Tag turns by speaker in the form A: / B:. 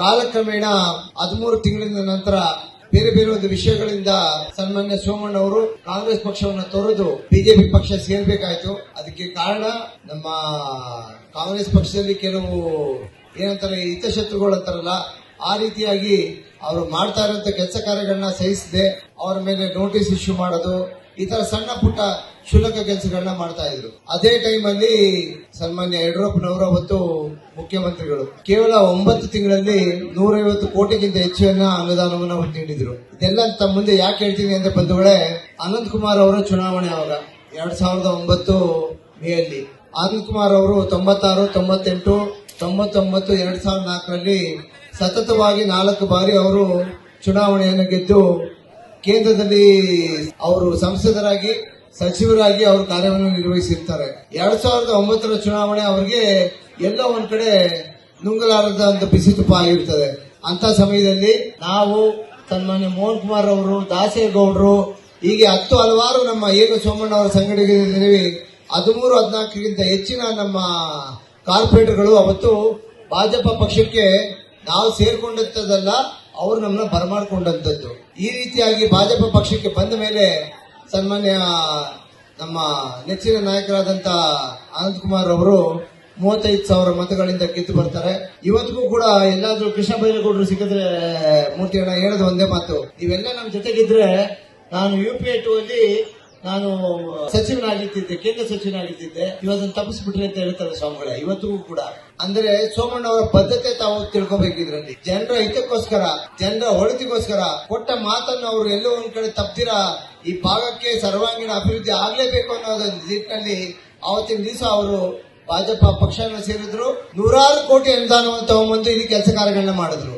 A: ಕಾಲಕ್ರಮೇಣ 13 ತಿಂಗಳಿನ ನಂತರ ಬೇರೆ ಬೇರೆ ಒಂದು ವಿಷಯಗಳಿಂದ ಸನ್ಮಾನ್ಯ ಸೋಮಣ್ಣ ಅವರು ಕಾಂಗ್ರೆಸ್ ಪಕ್ಷವನ್ನು ತೊರೆದು ಬಿಜೆಪಿ ಪಕ್ಷ ಸೇರ್ಬೇಕಾಯ್ತು. ಅದಕ್ಕೆ ಕಾರಣ ನಮ್ಮ ಕಾಂಗ್ರೆಸ್ ಪಕ್ಷದಲ್ಲಿ ಕೆಲವು ಏನಂತಾರೆ ಹಿತಶತ್ರುಗಳು ಅಂತಾರಲ್ಲ, ಆ ರೀತಿಯಾಗಿ ಅವರು ಮಾಡ್ತಾ ಇರುವಂತ ಕೆಲಸ ಕಾರ್ಯಗಳನ್ನ ಸಹಿಸದೆ ಅವರ ಮೇಲೆ ನೋಟಿಸ್ ಇಶ್ಯೂ ಮಾಡೋದು, ಈ ತರ ಸಣ್ಣ ಪುಟ್ಟ ಕ್ಷುಲ್ಲಕ ಕೆಲಸಗಳನ್ನ ಮಾಡ್ತಾ ಇದ್ರು. ಅದೇ ಟೈಮ್ ಅಲ್ಲಿ ಸನ್ಮಾನ್ಯ ಯಡಿಯೂರಪ್ಪನವರು ಅವತ್ತು ಮುಖ್ಯಮಂತ್ರಿಗಳು ಕೇವಲ 9 ತಿಂಗಳಲ್ಲಿ 150 ಕೋಟಿಗಿಂತ ಹೆಚ್ಚಿನ ಅನುದಾನವನ್ನು ನೀಡಿದ್ರು. ಇದೆಲ್ಲ ತಮ್ಮ ಮುಂದೆ ಯಾಕೆ ಹೇಳ್ತೀನಿ ಅಂದ್ರೆ ಬಂಧುಗಳೇ, ಅನಂತ್ ಕುಮಾರ್ ಅವರ ಚುನಾವಣೆ ಆವಾಗ 2009 ಮೇಯಲ್ಲಿ ಅನಂತ್ ಕುಮಾರ್ ಅವರು 96, 98, 99, 2004ರಲ್ಲಿ ಸತತವಾಗಿ 4 ಬಾರಿ ಅವರು ಚುನಾವಣೆಯನ್ನು ಗೆದ್ದು ಕೇಂದ್ರದಲ್ಲಿ ಅವರು ಸಂಸದರಾಗಿ ಸಚಿವರಾಗಿ ಅವರು ಕಾರ್ಯವನ್ನು ನಿರ್ವಹಿಸಿರ್ತಾರೆ. 2009ರ ಚುನಾವಣೆ ಅವರಿಗೆ ಎಲ್ಲೋ ಒಂದ್ ಕಡೆ ನುಂಗಲಾರದ ಬಿಸಿ ತುಪ್ಪ ಆಗಿರ್ತದೆ. ಅಂತ ಸಮಯದಲ್ಲಿ ನಾವು ಸನ್ಮಾನ್ಯ ಮೋಹನ್ ಕುಮಾರ್ ಅವರು, ದಾಸೇಗೌಡರು, ಹೀಗೆ ಹಲವಾರು ನಮ್ಮ ಏನು ಸೋಮಣ್ಣ ಅವರ ಸಂಘಟನೆಗಳಿದ್ದೀವಿ 13-14ಗಿಂತ ಹೆಚ್ಚಿನ ನಮ್ಮ ಕಾರ್ಪೊರೇಟರ್ಗಳು ಅವತ್ತು ಭಾಜಪ ಪಕ್ಷಕ್ಕೆ ನಾವು ಸೇರ್ಕೊಂಡಂತದ್ದಲ್ಲ, ಅವರು ನಮ್ಮನ್ನ ಬರಮಾಡ್ಕೊಂಡಂತದ್ದು. ಈ ರೀತಿಯಾಗಿ ಭಾಜಪ ಪಕ್ಷಕ್ಕೆ ಬಂದ ಮೇಲೆ ಸನ್ಮಾನ್ಯ ನಮ್ಮ ನೆಚ್ಚಿನ ನಾಯಕರಾದಂತ ಅನಂತ್ ಕುಮಾರ್ ಅವರು 35,000 ಮತಗಳಿಂದ ಗೆದ್ದು ಬರ್ತಾರೆ. ಇವತ್ತಿಗೂ ಕೂಡ ಎಲ್ಲಾದ್ರೂ ಕೃಷ್ಣ ಬೈರೇಗೌಡರು ಸಿಕ್ಕಿದ್ರೆ ಮೂರ್ತಿ ಅಣ್ಣ ಹೇಳೋದು ಒಂದೇ ಮಾತು, ನೀವೆಲ್ಲ ನಮ್ಮ ಜೊತೆಗಿದ್ರೆ ನಾನು UPA 2 ಅಲ್ಲಿ ನಾನು ಸಚಿವನಾಗಿದ್ದೆ, ಕೇಂದ್ರ ಸಚಿವನಾಗಿದ್ದೆ, ಇವತ್ತನ್ನು ತಪ್ಪಿಸ್ಬಿಟ್ರೆ ಅಂತ ಹೇಳ್ತಾರೆ ಸ್ವಾಮಿಗಳೇ. ಇವತ್ತಿಗೂ ಕೂಡ ಅಂದ್ರೆ ಸೋಮಣ್ಣ ಅವರ ಬದ್ಧತೆ ತಾವು ತಿಳ್ಕೊಬೇಕಿದ್ರಲ್ಲಿ, ಜನರ ಹಿತಕ್ಕೋಸ್ಕರ, ಜನರ ಒಳಿತಿಗೋಸ್ಕರ ಕೊಟ್ಟ ಮಾತನ್ನು ಅವರು ಎಲ್ಲೋ ಒಂದ್ ಕಡೆ ತಪ್ಪಿರ ಈ ಭಾಗಕ್ಕೆ ಸರ್ವಾಂಗೀಣ ಅಭಿವೃದ್ಧಿ ಆಗ್ಲೇಬೇಕು ಅನ್ನೋದ ನಿಟ್ಟಿನಲ್ಲಿ ಅವತ್ತಿನ ದಿವಸ ಅವರು ಭಾಜಪ ಪಕ್ಷವನ್ನು ಸೇರಿದ್ರು. 100 ಕೋಟಿ ಅನುದಾನವನ್ನು ತಗೊಂಡ್ಬಂದು ಇಲ್ಲಿ ಕೆಲಸ ಕಾರ್ಯಗಳನ್ನ ಮಾಡಿದ್ರು.